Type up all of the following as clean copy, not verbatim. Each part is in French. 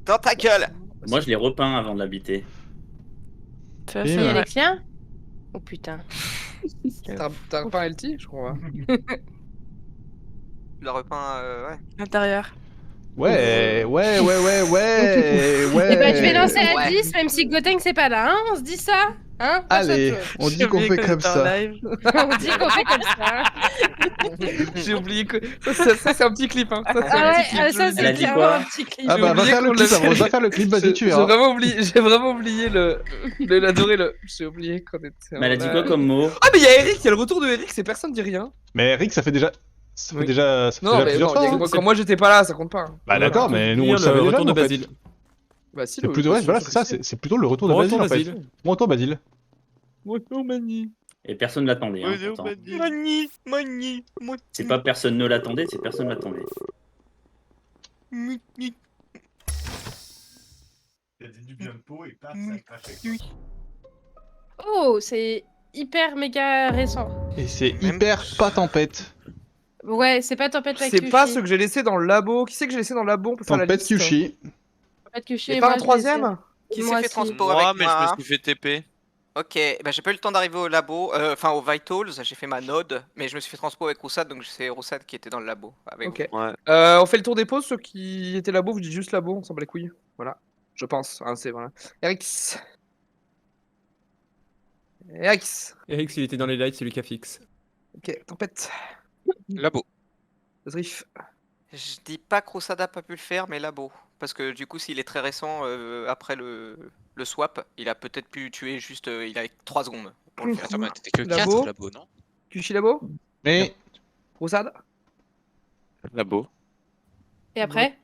Dans ta gueule. Moi, je l'ai repeint avant de l'habiter. Ça, Et c'est Et vrai. Alexia? Oh putain. T'as repeint LT, je crois. Tu l'as repeint, ouais. Intérieur. Ouais. Eh ben, je vais lancer à Ouais. 10, même si Gotenks c'est pas là, hein? On se dit ça? Hein? Allez, Personne on dit qu'on fait comme ça. On dit qu'on fait comme ça. J'ai oublié que. Ça, c'est un petit clip, hein. Ça, c'est Ah un ouais, petit clip. ça Elle a c'est dit clairement quoi un petit clip. Ah bah, va oublié faire le qu'on clip, l'avait- va faire le clip, vas-y, tu J'ai verras. vraiment oublié l'adoré le. J'ai oublié qu'on était. Mais elle a dit quoi comme mot? Ah, mais il y a Eric, il y a le retour de Eric, c'est personne dit rien. Mais Rick, ça fait déjà. Ça fait Oui. déjà Non, mais plusieurs non, fois. hein. quand moi j'étais pas là, ça compte pas. Bah d'accord, mais nous on le savait déjà. retour de en fait. Basile. Bah si, C'est plutôt, ouais, voilà, c'est ça, c'est plutôt le retour de Retour Basile en fait. Basile. Bon retour Basile. Retour Mani. Et personne ne l'attendait. Hein, pourtant. Mani, mani, C'est pas personne ne l'attendait, c'est personne l'attendait. mani. T'as dit du bien de peau et paf, ça crache avec toi. Oh, c'est hyper méga récent. Et c'est Même- hyper pas tempête. Ouais, c'est pas Tempête la C'est pas Kyushi. ce que j'ai laissé dans le labo. Qui c'est que j'ai laissé dans le labo? On peut faire la Tempête liste. Kyushi. Tempête Kyushi. Et et pas moi, un je troisième? Qui Moi s'est fait aussi. transpo Moi, avec mais moi? je me suis fait TP. Ok, bah j'ai pas eu le temps d'arriver au labo, enfin au Vitals, j'ai fait ma node, mais je me suis fait transpo avec Roussad, donc c'est Roussad qui était dans le labo avec Ok. Ouais. On fait le tour des pauses. Ceux qui étaient labo, vous dites juste labo, on s'en bat les couilles. Voilà. Je pense. Hein, c'est voilà. Erix. Erix. Eric, s'il était dans les lights, c'est Lucas fixe. Ok, tempête. Labo. Zrif. Je dis pas que Roussad a pas pu le faire, mais labo. Parce que du coup, s'il est très récent, après le swap, il a peut-être pu tuer juste, il avait 3 secondes pour le faire. Attends, mais t'étais que Labo. 4 labo, non? Kyushi labo. Mais Roussad. Labo. Et après?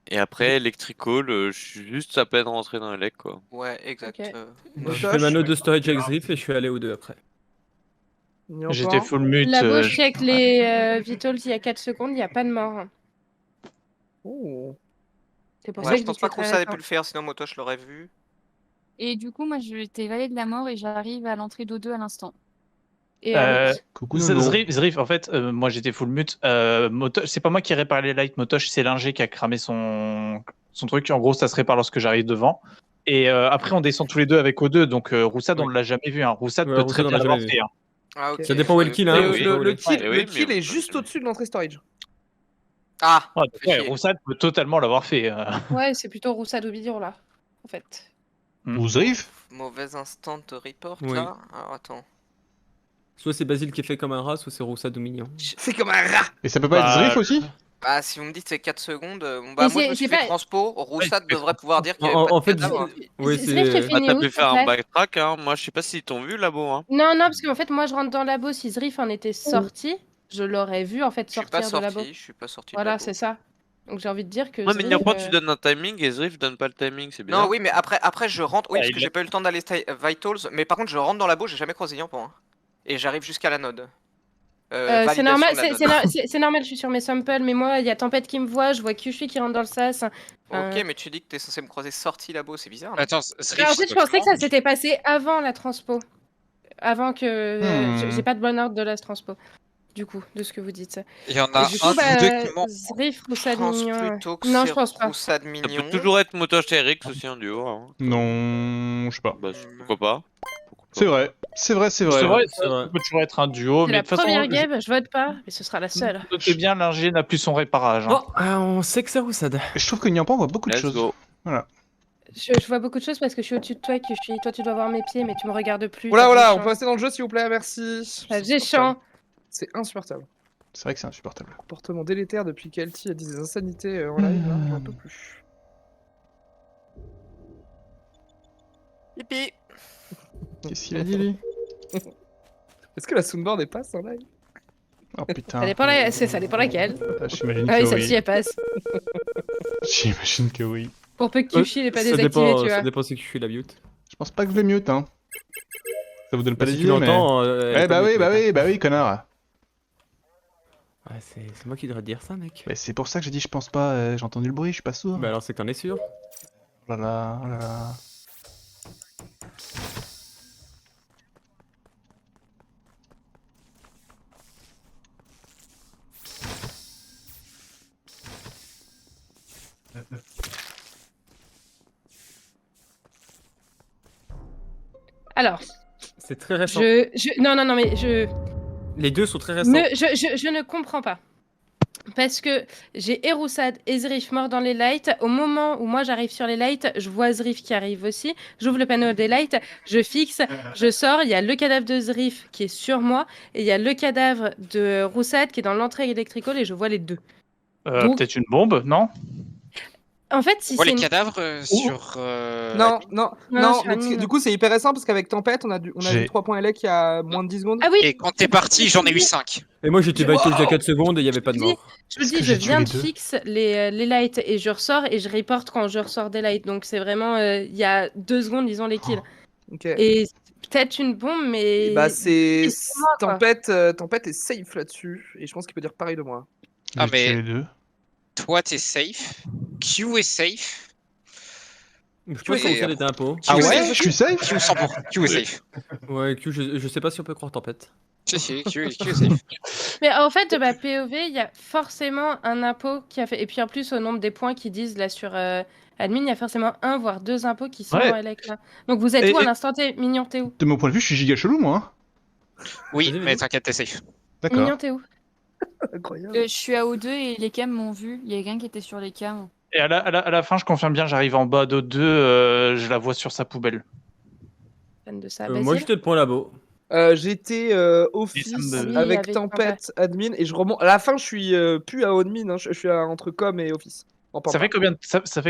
Et après, Electrical, je suis juste à peine rentré dans l'élec, quoi. Ouais, exact. Ok. J'ai fait ma note de storage avec Zrif et je suis allé aux deux après. J'étais full mute. Labo, je check les Vitals il y a 4 secondes, il n'y a pas de mort. Oh. C'est pour Ouais, ça je que pense dis pas que que c'est Roussad ait très pu le faire, sinon Moto je l'aurais vu. Et du coup, moi, j'étais valet de la mort et j'arrive à l'entrée d'O2 à l'instant. Et coucou Nono. Zrif, en fait, moi j'étais full mute. C'est pas moi qui répare les lights, Motosh, c'est l'ingé qui a cramé son truc. En gros, ça se répare lorsque j'arrive devant. Et après, on descend tous les deux avec O2, donc Roussad, on l'a jamais vu. Hein. Roussad Ouais, peut Roussad, très on bien l'a l'avoir jamais fait. vu. Hein. Ah, ok. Ça dépend où est le kill, hein. oui, Le kill, oui, le kill mais est juste au-dessus de l'entrée storage. Ah, Ouais, fait chier. Roussad peut totalement l'avoir fait. Ouais, c'est plutôt Roussad ou Bidon là, en fait. Ou Zrif. Mauvais instant de report Oui. là. Alors attends. Soit c'est Basile qui est fait comme un rat, soit c'est Roussad ou Mignon. C'est comme un rat. Et ça peut pas être Bah, Zrif aussi? Ah, si vous me dites que c'est 4 secondes, bah Mais moi je c'est- me suis c'est fait pas- transpo, Roussad devrait pouvoir dire qu'il y avait En, pas en de fait, cadavre. oui, Zrif, j'ai c'est. fait- Ah, Fini t'as où, pu s'il te faire un plaît backtrack, hein. Moi, je sais pas s'ils t'ont vu, labo, hein. Non, non, parce qu'en fait, moi je rentre dans le labo, si Zrif en était sorti, je l'aurais vu en fait Je suis pas sortir de labo. sorti, je suis pas sorti. de Voilà, labo. c'est ça. Donc j'ai envie de dire que. Ouais, mais Zrif, n'importe tu donnes un timing et Zrif donne pas le timing, c'est bizarre. Non, oui, mais après je rentre, oui, Ah, parce il que l'a- j'ai pas eu le temps d'aller Vitals, mais par contre je rentre dans le labo, j'ai jamais croisé Yampan. Hein. Et j'arrive jusqu'à la node. c'est Validation normal, de la c'est node. c'est normal, je suis sur mes samples, mais moi il y a Tempête qui me voit, je vois Kyushi qui rentre dans le sas. Ok, mais tu dis que t'es censé me croiser sorti labo, c'est bizarre. non Attends, En fait, je pensais que ça s'était passé avant la transpo. Avant que. J'ai pas de bon ordre de la transpo. Du coup, de ce que vous dites. Il y en Et a du un coup, de vous deux qui ment. Zrif, Roussad, Je pense Mignon. plutôt que Non, c'est je pense pas. Roussad Ça Mignon. peut toujours être Motosh et Eric aussi en duo. Hein. Non, je sais pas. Bah, pourquoi pas. C'est vrai, c'est vrai, c'est vrai. C'est vrai, c'est vrai. ça peut toujours être un duo, C'est mais la de toute façon, première game, je vote pas, mais ce sera la seule. notez bien, l'ingé n'a plus son réparage. Hein. Bon, on sait que c'est Roussad. Et je trouve que Nyampan voit beaucoup de Let's choses. go. Je vois beaucoup de choses parce que je suis au-dessus de toi, Kyushi. Toi, tu dois voir mes pieds, mais tu me regardes plus. Voilà, t'as voilà, des on champs. peut rester dans le jeu s'il vous plaît, merci. T'as des champs. C'est insupportable. C'est vrai que c'est insupportable. Comportement délétère depuis qu'Alti a dit des insanités en live, là, j'en peux plus. Pipi. Qu'est-ce qu'il a dit lui? Est-ce que la soundboard est passe en live? Oh putain. Ça dépend laquelle. Ah, j'imagine Ah oui, que celle-ci, oui. elle passe. J'imagine que oui. Pour peu que Kyushi n'ait pas Ça désactivé, dépend, tu ça vois. dépend si je suis la mute. Je pense pas que je l'ai mute, hein. Ça vous donne pas Bah, des si tu idées, mais... l'entends. Ouais, bah oui, connard. Ouais, c'est moi qui devrais te dire ça, mec. Bah, c'est pour ça que j'ai dit je pense pas, j'ai entendu le bruit, je suis pas sourd. Bah alors c'est que t'en es sûr. Oh là là, oh là là. Alors, C'est très récent. non, mais Les deux sont très récents. je ne comprends pas. Parce que j'ai Eroussad et Zrif morts dans les lights. Au moment où moi j'arrive sur les lights, je vois Zrif qui arrive aussi. J'ouvre le panneau des lights, je fixe, je sors. Il y a le cadavre de Zrif qui est sur moi. Et il y a le cadavre de Roussad qui est dans l'entrée électricale et je vois les deux. Donc- Peut-être une bombe, non? En fait, si Ouais, c'est les une... cadavres sur. Non, Non, mais sur du coup, c'est hyper récent parce qu'avec Tempête, on a eu J'ai- 3 points Elec il y a moins de 10 secondes. Ah oui, Et quand t'es parti, j'en ai eu 5. Et moi j'étais vital il y a 4 secondes et il n'y avait pas de Je dis- mort. je vous Est-ce dis, que je j'ai tué viens les de deux fixe les lights et je ressors et je reporte quand je ressors des lights. Donc c'est vraiment, il y a 2 secondes, ils ont les kills. Ok. Et c'est peut-être une bombe, mais... Et bah, c'est c'est moi, quoi. Tempête est safe là-dessus. Et je pense qu'il peut dire pareil de moi. Ah, J'ai mais- tué les deux. Toi, t'es safe. Q est safe. Je pense que ça était un pot. Ah Q est ouais, safe. je suis safe. Q 100%. Q est safe. Ouais, Q, je sais pas si on peut croire tempête. Si, Q est safe. Mais en fait, de ma POV, il y a forcément un impôt qui a fait... Et puis en plus, au nombre des points qu'ils disent là sur admin, il y a forcément 1 voire 2 impôts qui sont Ouais. dans Elec là. Donc vous êtes Et- où à et- l'instant T? Mignon, t'es où? De mon point de vue, je suis giga chelou, moi. hein. Oui, Vas-y, mais vas-y. t'inquiète, t'es safe. D'accord. Mignon, t'es où? Incroyable. Je suis à O2 et les cams m'ont vu. Il y a quelqu'un qui était sur les cams. Et à la fin, je confirme bien, j'arrive en bas d'O2, je la vois sur sa poubelle. Fan de ça, Moi Basile. j'étais le point labo. J'étais office Et ça me- Oui, avec avec Tempête, admin, et je remonte. À la fin, je suis plus à admin, hein, je suis entre com et office. En Ça fait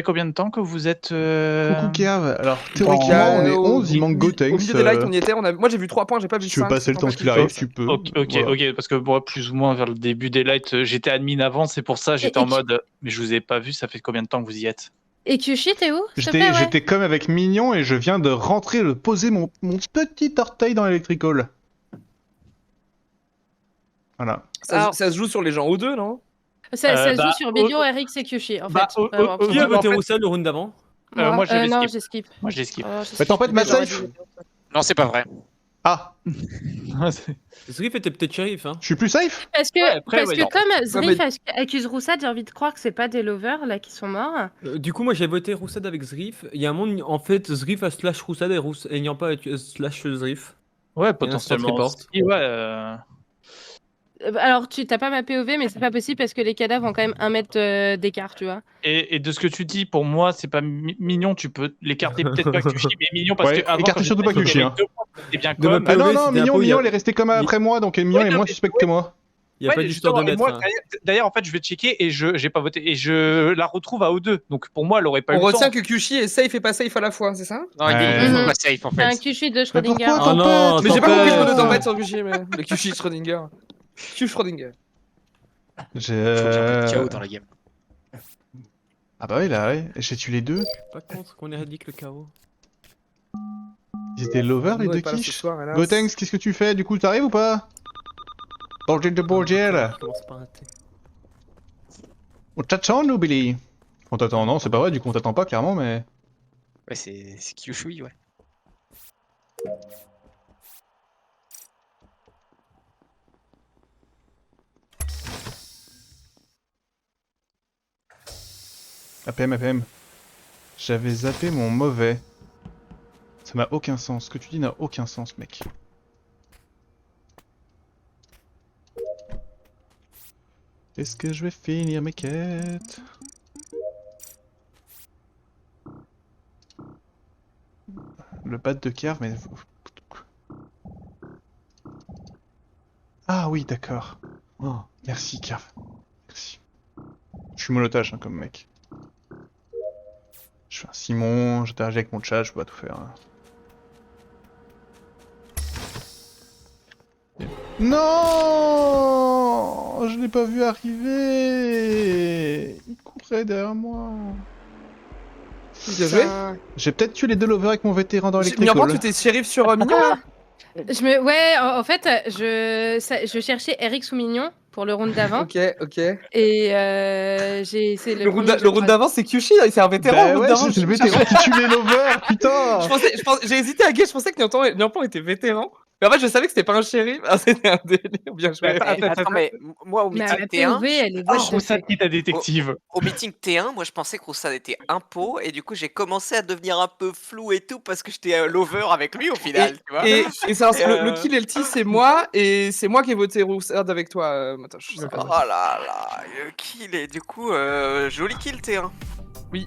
combien de temps que vous êtes... Coucou Kev. Alors Bon, théoriquement, on est au- 11, il manque Au Gotenks. milieu des lights, on y était. Moi, j'ai vu 3 points, j'ai pas vu Si tu veux 5. passer le temps qu'il arrive, tu peux. Ok, Voilà. ok, parce que moi, plus ou moins vers le début des lights, j'étais admin avant, c'est pour ça, j'étais Et en mode, mais je vous ai pas vu, ça fait combien de temps que vous y êtes? Et Kyushi, t'es où? S'il te plaît, ouais. J'étais comme avec Mignon et je viens de rentrer, de poser mon petit orteil dans l'électricole. Voilà. Alors- Ça se joue sur les gens O2, non? Ça se bah, joue sur Bilio, Eric et Kyushi, en bah, fait. au- Vraiment. au- Qui a en voté fait- Roussel le round d'avant? moi, je l'ai non, skip. j'ai skip. Moi, je les skip. Oh, j'ai Mais skip. Tempête, ma J'aurais safe dû- Non, c'est pas vrai. Ah, Zrif était peut-être shérif, hein. je suis plus safe? Parce que, Ouais, après, parce ouais, que non. comme Zrif mais- accuse Roussad, j'ai envie de croire que c'est pas des lovers là qui sont morts. Du coup, moi j'ai voté Roussad avec Zrif. Il y a un monde, en fait, Zrif a slash Roussad et Nyampa a slash Zrif. Ouais, un potentiellement. report. aussi, ouais, Alors, tu t'as pas ma POV, mais c'est pas possible parce que les cadavres ont quand même 1 mètre d'écart, tu vois. Et de ce que tu dis, pour moi, c'est pas mignon, tu peux l'écarter peut-être pas Kyushi, mais mignon parce Ouais, que avant, écartez quand surtout j'étais pas Kyushi, avec hein. 2 points, c'était bien De com. ma Ah POV, non, non, c'était un Mignon, peu, il y a- il est resté comme après moi, donc Mignon est moins suspect que moi. Il n'y a Ouais, pas mais d'histoire de justement, et mettre. moi, hein. d'ailleurs, en fait, je vais checker et j'ai pas voté. Et je la retrouve à O2. Donc pour moi, elle aurait pas On eu le retient temps. que Kyushi est safe et pas safe à la fois, c'est ça? Non, il est Ouais. pas safe en C'est un fait. Kyushi de Mais Schrödinger. pourquoi Oh non, Tempête? Mais j'ai pas compris le mot de Tempête Tempête sur Kyushi, mais le Kyushi Schrödinger. Q Schrödinger. J'ai... Chaos dans la game. Ah bah oui, là, ouais. J'ai tué les deux. Pas contre qu'on éradique le chaos. Ils étaient lovers, les Nous, on deux est pas là ce quiches. soir, hélas. Gotenks, qu'est-ce que tu fais? Du coup, t'arrives ou pas? Borgel de Borgel. Je commence par un T. On t'attend, nous, Billy. On t'attend, non, c'est pas vrai, du coup, on t'attend pas, clairement, mais... Ouais, c'est Kyushui, ouais. APM, APM. J'avais zappé mon mauvais. Ça n'a aucun sens. Ce que tu dis n'a aucun sens, mec. Est-ce que je vais finir mes quêtes? Le bat de Kerv, mais... Ah oui, d'accord. Oh, merci, Kerv. Merci. Je suis monotage, hein, comme mec. Je fais un Simon, j'interagis avec mon chat, je peux pas tout faire. hein. Non, je l'ai pas vu arriver. Il courait derrière moi. Bien joué. J'ai peut-être tué les deux lovers avec mon vétéran dans Mignon, l'électricole. tu étais shérif sur Mignon là? Ouais, en fait, je cherchais Eric sous Mignon pour le round d'avant. Ok, ok. Et c'est Le premier que je round croise. d'avant, c'est Kyushi, là, c'est un vétéran. Bah le round ouais, d'avant. c'est le vétéran qui tue les lovers, putain. J'ai hésité à gay, je pensais que Nyampan était vétéran. Mais en fait, je savais que c'était pas un shérif. Ah, c'était un délire. Bien joué. Attends, mais moi au Mais meeting la T1, POV, elle est Ah, what the Roussade fuck. qui est ta détective. au meeting T1, moi je pensais que Roussad était impo et du coup j'ai commencé à devenir un peu flou et tout parce que j'étais lover avec lui au final, tu vois. Et ça, Et, le kill et le T, c'est moi. Et c'est moi qui ai voté Roussard avec toi, Matoche. Oh là là, le kill et du coup joli kill T1. Oui.